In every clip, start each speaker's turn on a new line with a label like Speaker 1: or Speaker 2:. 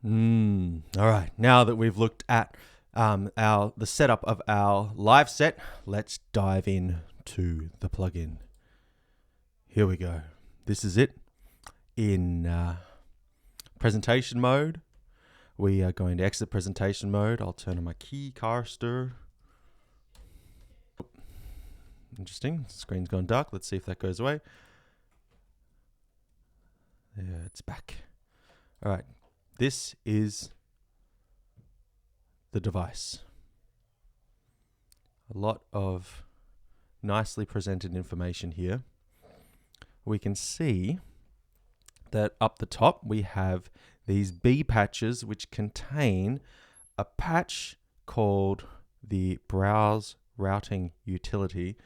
Speaker 1: All right. Now that we've looked at the setup of our live set, let's dive in to the plugin. Here we go. This is it in presentation mode. We are going to exit presentation mode. I'll turn on my key caster. Interesting. The screen's gone dark. Let's see if that goes away. Yeah, it's back. All right. This is the device. A lot of nicely presented information here. We can see that up the top we have these B patches which contain a patch called the Browse Routing Utility,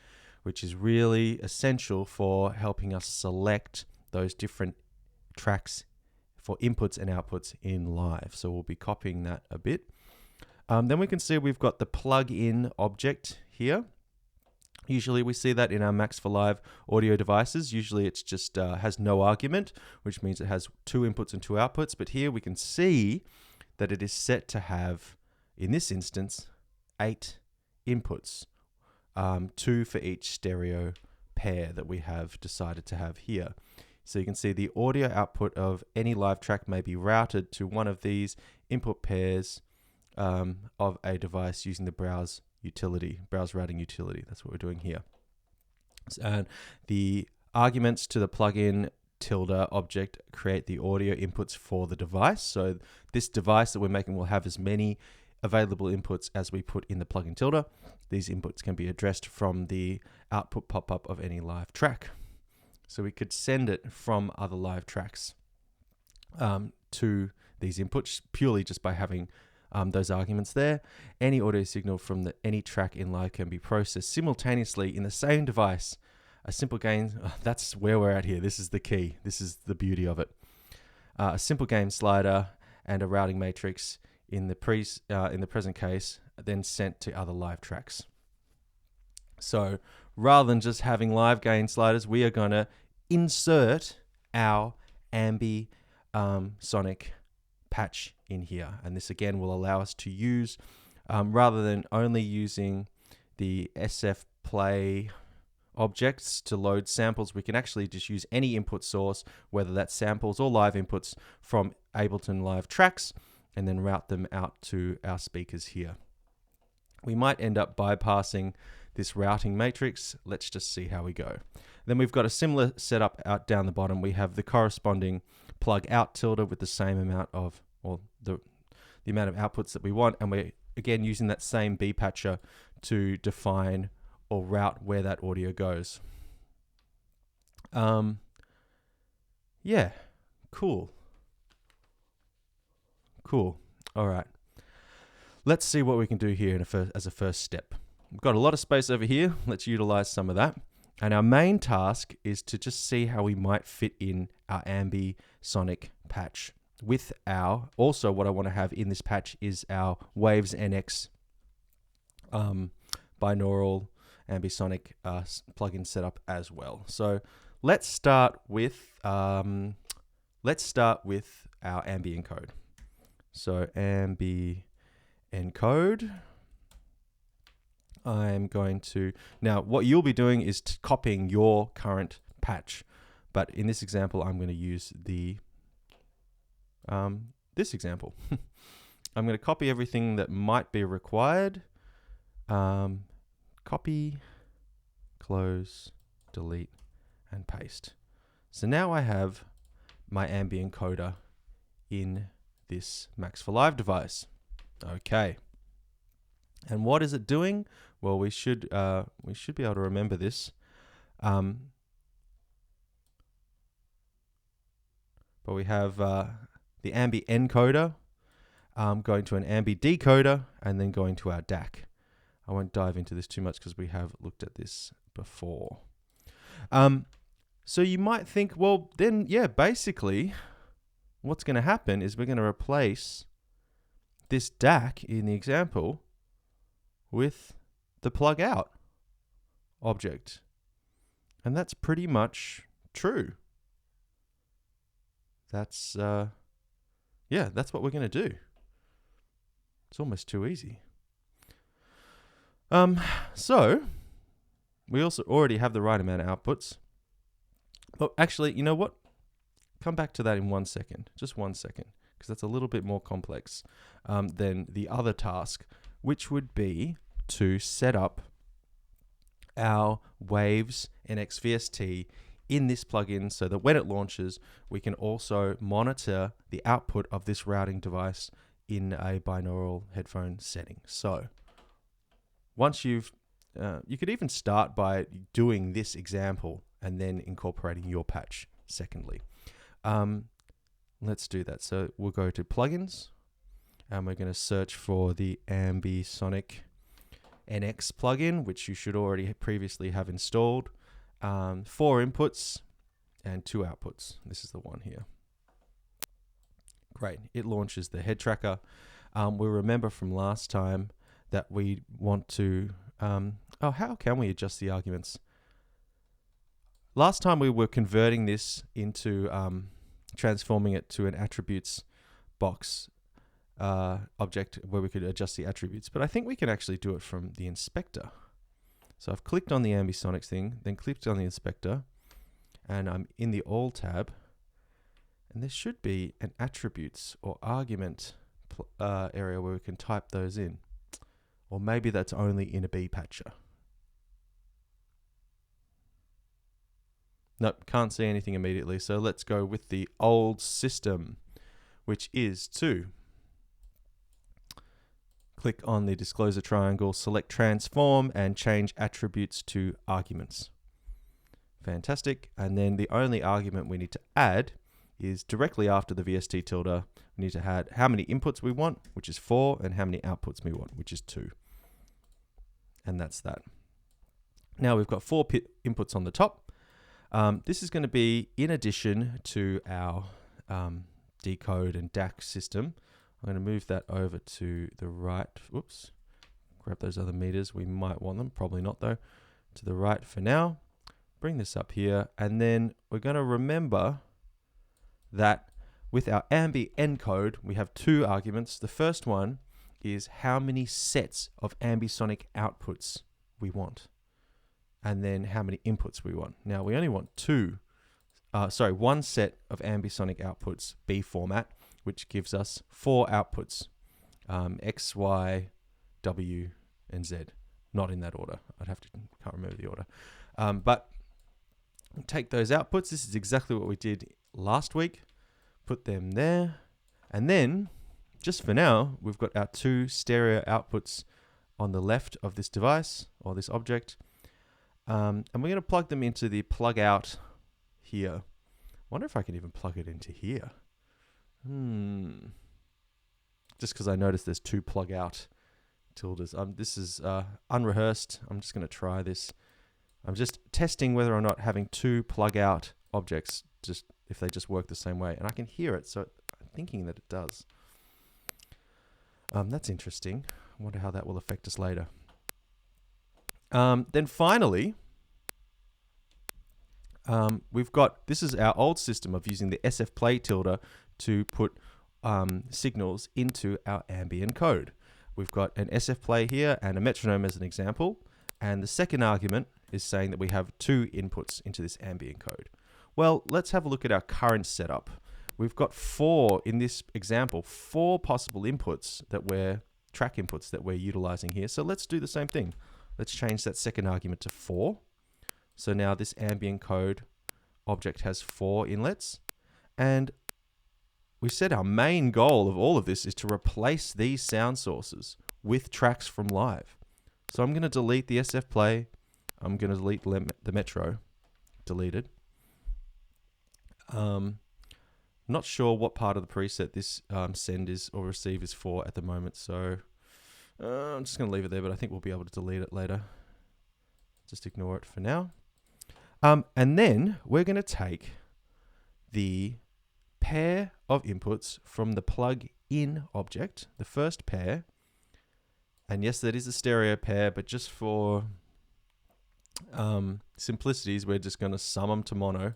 Speaker 1: which is really essential for helping us select those different tracks for inputs and outputs in live. So we'll be copying that a bit. Then we can see we've got the plug-in object here. Usually we see that in our Max for Live audio devices. Usually it's just has no argument, which means it has 2 inputs and 2 outputs. But here we can see that it is set to have, in this instance, 8 inputs, 2 for each stereo pair that we have decided to have here. So you can see the audio output of any live track may be routed to one of these input pairs of a device using the browse routing utility. That's what we're doing here. And the arguments to the plugin tilde object create the audio inputs for the device. So this device that we're making will have as many available inputs as we put in the plugin tilde. These inputs can be addressed from the output pop-up of any live track. So we could send it from other live tracks to these inputs purely just by having those arguments there. Any audio signal from any track in live can be processed simultaneously in the same device. A simple gain, that's where we're at here. This is the key. This is the beauty of it. A simple gain slider and a routing matrix in the present case, then sent to other live tracks. So rather than just having live gain sliders, we are going to insert our ambi sonic patch in here. And this again will allow us to use, rather than only using the SF play objects to load samples, we can actually just use any input source, whether that's samples or live inputs from Ableton Live tracks, and then route them out to our speakers here. We might end up bypassing this routing matrix. Let's just see how we go. Then we've got a similar setup out down the bottom. We have the corresponding plug out tilde with the same amount of, or the amount of outputs that we want. And we're again using that same B patcher to define or route where that audio goes. Yeah, cool. All right. Let's see what we can do here as a first step. We've got a lot of space over here. Let's utilize some of that. And our main task is to just see how we might fit in our ambi sonic patch with also what I want to have in this patch is our Waves NX binaural ambisonic plugin setup as well. So let's start with our ambi encode. So ambi encode. I'm going to, now what you'll be doing is copying your current patch. But in this example, I'm going to use this example. I'm going to copy everything that might be required. Copy, close, delete, and paste. So now I have my ambi encoder in this Max for Live device. Okay. And what is it doing? Well, we should be able to remember this. But we have the ambi encoder going to an ambi decoder and then going to our DAC. I won't dive into this too much because we have looked at this before. So you might think, well, then, yeah, basically what's going to happen is we're going to replace this DAC in the example with the plug out object. And that's pretty much true. That's yeah, that's what we're going to do. It's almost too easy. So we also already have the right amount of outputs. But actually, you know what? Come back to that in 1 second, just 1 second, because that's a little bit more complex than the other task, which would be to set up our Waves NX VST in this plugin so that when it launches, we can also monitor the output of this routing device in a binaural headphone setting. So once you could even start by doing this example and then incorporating your patch secondly. Let's do that. So we'll go to plugins and we're going to search for the Ambisonic NX plugin, which you should already previously have installed. 4 inputs and 2 outputs. This is the one here. Great. It launches the head tracker. We'll remember from last time that we want to... how can we adjust the arguments? Last time we were converting this into transforming it to an attributes box object where we could adjust the attributes. But I think we can actually do it from the inspector. So I've clicked on the Ambisonic thing, then clicked on the inspector, and I'm in the All tab. And there should be an attributes or argument area where we can type those in. Or maybe that's only in a B patcher. Nope, can't see anything immediately. So let's go with the old system, which is to click on the disclosure triangle, select transform, and change attributes to arguments. Fantastic. And then the only argument we need to add is directly after the VST tilde. We need to add how many inputs we want, which is 4, and how many outputs we want, which is 2. And that's that. Now we've got 4 inputs on the top. This is going to be in addition to our decode and DAC system. I'm going to move that over to the right. Whoops. Grab those other meters. We might want them. Probably not, though. To the right for now. Bring this up here. And then we're going to remember that with our Ambi encode, we have 2 arguments. The first one is how many sets of ambisonic outputs we want. And then how many inputs we want. Now, we only want 1 set of ambisonic outputs, B format, which gives us 4 outputs, X, Y, W, and Z. Not in that order. Can't remember the order. But take those outputs. This is exactly what we did last week. Put them there. And then, just for now, we've got our 2 stereo outputs on the left of this device, or this object. And we're going to plug them into the plug out here. Wonder if I can even plug it into here. Just because I noticed there's 2 plug out tildes. This is unrehearsed. I'm just going to try this. I'm just testing whether or not having 2 plug out objects, just if they just work the same way. And I can hear it, so I'm thinking that it does. That's interesting. I wonder how that will affect us later. Then finally, we've got, this is our old system of using the SF play tilde to put signals into our ambient code. We've got an SF play here and a metronome as an example. And the second argument is saying that we have 2 inputs into this ambient code. Well, let's have a look at our current setup. We've got 4, in this example, 4 possible inputs track inputs that we're utilizing here. So let's do the same thing. Let's change that second argument to 4. So now this ambient code object has 4 inlets. And we said our main goal of all of this is to replace these sound sources with tracks from live. So I'm going to delete the SF play. I'm going to delete the Metro. Deleted. Not sure what part of the preset this send is or receive is for at the moment. So I'm just going to leave it there, but I think we'll be able to delete it later. Just ignore it for now. And then we're going to take the pair of inputs from the plug-in object, the first pair. And yes, that is a stereo pair, but just for simplicities, we're just going to sum them to mono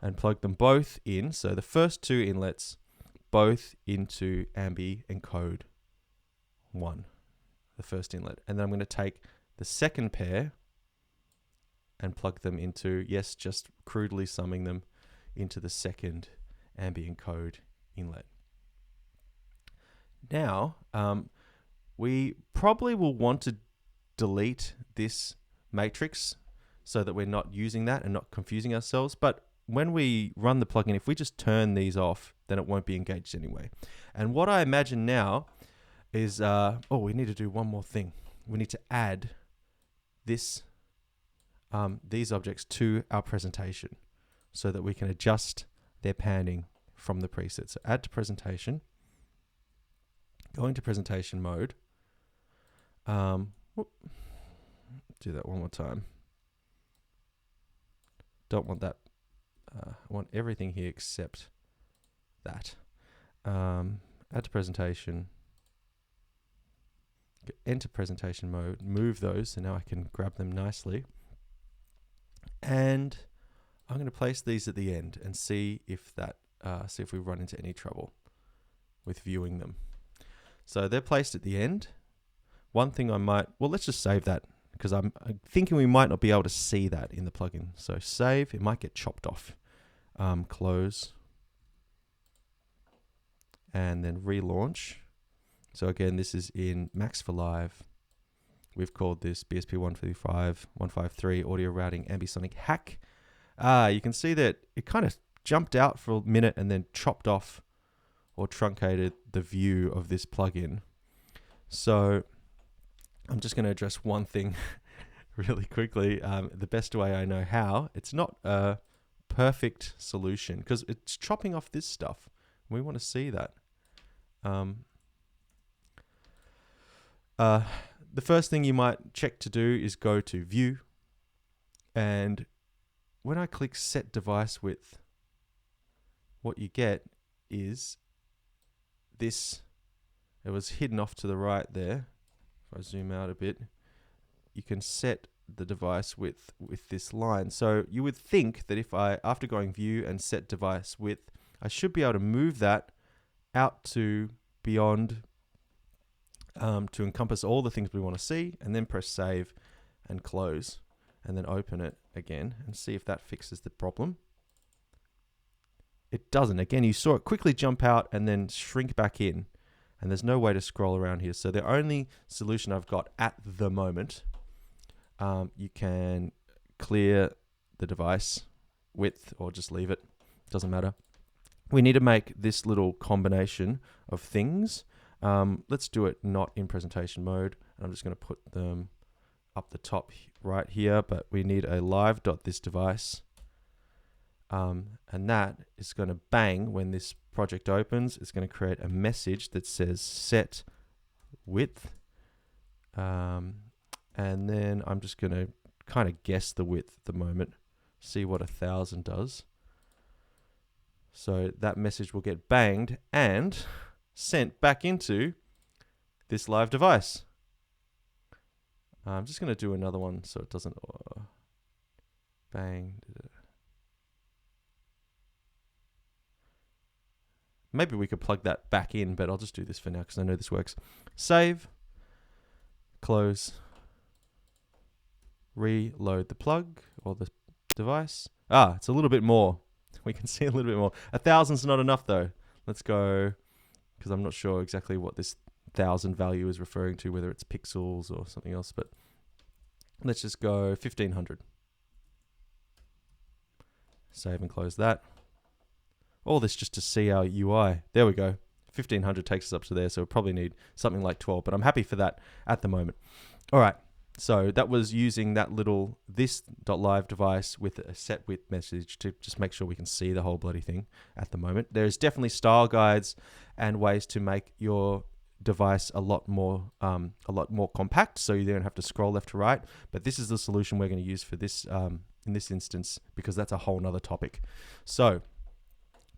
Speaker 1: and plug them both in. So the first 2 inlets both into ambi encode 1, the first inlet. And then I'm going to take the second pair and plug them into, yes, just crudely summing them into the second ambi encode inlet. Now, we probably will want to delete this matrix so that we're not using that and not confusing ourselves. But when we run the plugin, if we just turn these off, then it won't be engaged anyway. And what I imagine now is, we need to do one more thing. We need to add this, these objects to our presentation so that we can adjust their panning from the preset. So add to presentation, go into presentation mode. Do that one more time. Don't want that. I want everything here except that. Add to presentation. Enter presentation mode. Move those, so now I can grab them nicely. And I'm going to place these at the end and see if that, see if we run into any trouble with viewing them. So they're placed at the end. One thing I might, well, let's just save that because I'm thinking we might not be able to see that in the plugin. So save, it might get chopped off. Close. And then relaunch. So again, this is in Max for Live. We've called this BSP153 audio routing ambisonic hack. You can see that it kind of jumped out for a minute and then chopped off or truncated the view of this plugin. So I'm just going to address one thing really quickly. The best way I know how. It's not a perfect solution because it's chopping off this stuff. We want to see that. The first thing you might check to do is go to View. And when I click Set Device Width, what you get is this. It was hidden off to the right there. If I zoom out a bit, you can set the device width with this line. So you would think that if I, after going View and Set Device Width, I should be able to move that out to beyond to encompass all the things we want to see, and then press Save and Close, and then open it again and see if that fixes the problem. It doesn't. Again, you saw it quickly jump out and then shrink back in, and there's no way to scroll around here. So the only solution I've got at the moment, you can clear the device width or just leave it. Doesn't matter. We need to make this little combination of things. Let's do it not in presentation mode. And I'm just going to put them up the top right here, but we need a live.thisDevice. And that is going to bang when this project opens. It's going to create a message that says set width. And then I'm just going to kind of guess the width at the moment, see what 1000 does. So that message will get banged and sent back into this live device. I'm just going to do another one so it doesn't bang. Maybe we could plug that back in, but I'll just do this for now because I know this works. Save, close, reload the plug or the device. It's a little bit more. We can see a little bit more. 1000's not enough though. Let's go, because I'm not sure exactly what this 1000 value is referring to, whether it's pixels or something else, but let's just go 1500. Save and close that. All this just to see our UI. There we go. 1500 takes us up to there, so we'll probably need something like 12, but I'm happy for that at the moment. All right, so that was using that little this.live device with a set width message to just make sure we can see the whole bloody thing at the moment. There's definitely style guides and ways to make your device a lot more compact, so you don't have to scroll left to right, but this is the solution we're going to use for this in this instance, because that's a whole nother topic. So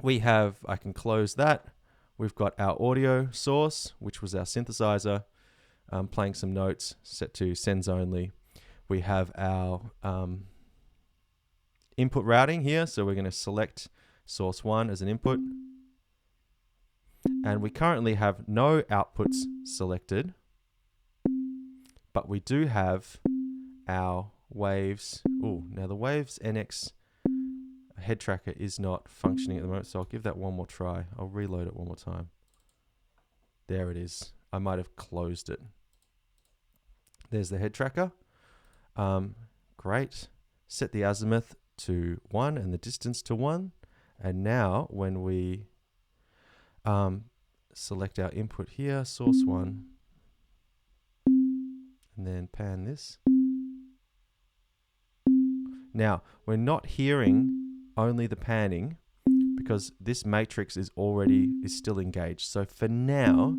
Speaker 1: we have, I can close that. We've got our audio source, which was our synthesizer, playing some notes set to sends only. We have our input routing here. So we're going to select source 1 as an input. And we currently have no outputs selected, but we do have our waves. Oh, now the waves NX head tracker is not functioning at the moment, so I'll give that one more try. I'll reload it one more time. There it is. I might have closed it. There's the head tracker. Great. Set the azimuth to 1 and the distance to 1. And now when we select our input here, source 1, and then pan this. Now, we're not hearing only the panning because this matrix is still engaged. So for now,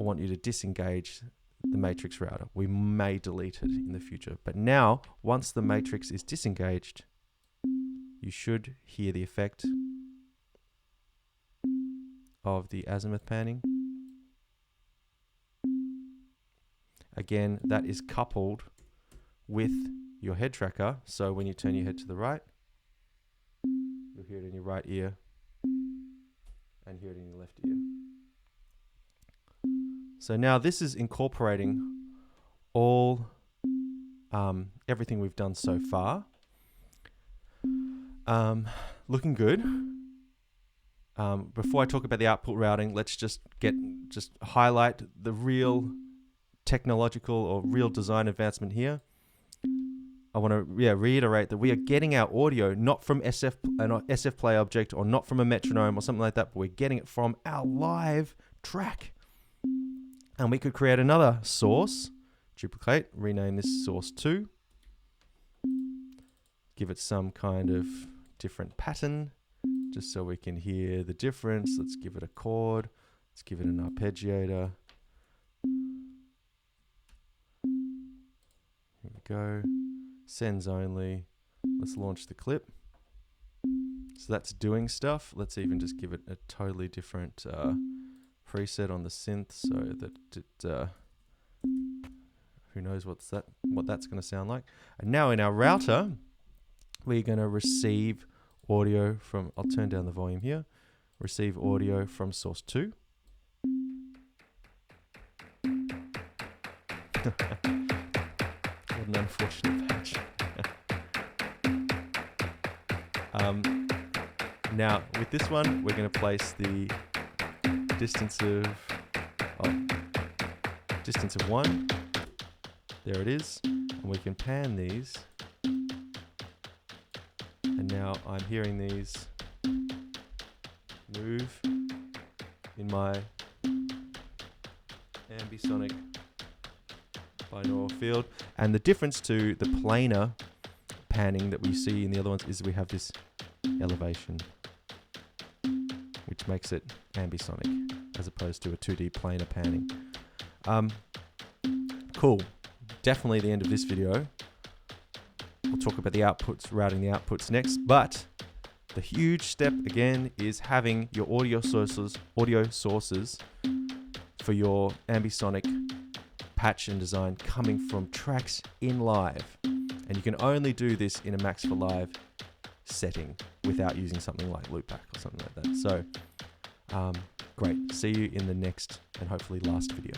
Speaker 1: I want you to disengage the matrix router. We may delete it in the future. But now, once the matrix is disengaged, you should hear the effect of the azimuth panning. Again, that is coupled with your head tracker. So when you turn your head to the right, you'll hear it in your right ear and hear it in your left ear. So now this is incorporating all everything we've done so far. Looking good. Before I talk about the output routing, let's just highlight the real technological or real design advancement here. I want to reiterate that we are getting our audio not from an SF play object or not from a metronome or something like that, but we're getting it from our live track. And we could create another source, duplicate, rename this source 2, give it some kind of different pattern, just so we can hear the difference. Let's give it a chord. Let's give it an arpeggiator. Here we go. Sends only. Let's launch the clip. So that's doing stuff. Let's even just give it a totally different preset on the synth so that it, who knows what that's going to sound like. And now in our router, we're going to receive audio from, I'll turn down the volume here, receive audio from source 2. What an unfortunate patch. Now with this one, we're going to place the distance of 1. There it is. And we can pan these. And now I'm hearing these move in my ambisonic binaural field. And the difference to the planar panning that we see in the other ones is we have this elevation, which makes it ambisonic as opposed to a 2D planar panning. Cool. Definitely the end of this video. We'll talk about the outputs, routing the outputs next, but the huge step again is having your audio sources for your ambisonic patch and design coming from tracks in live. And you can only do this in a Max for Live setting without using something like Loopback or something like that. So, great. See you in the next and hopefully last video.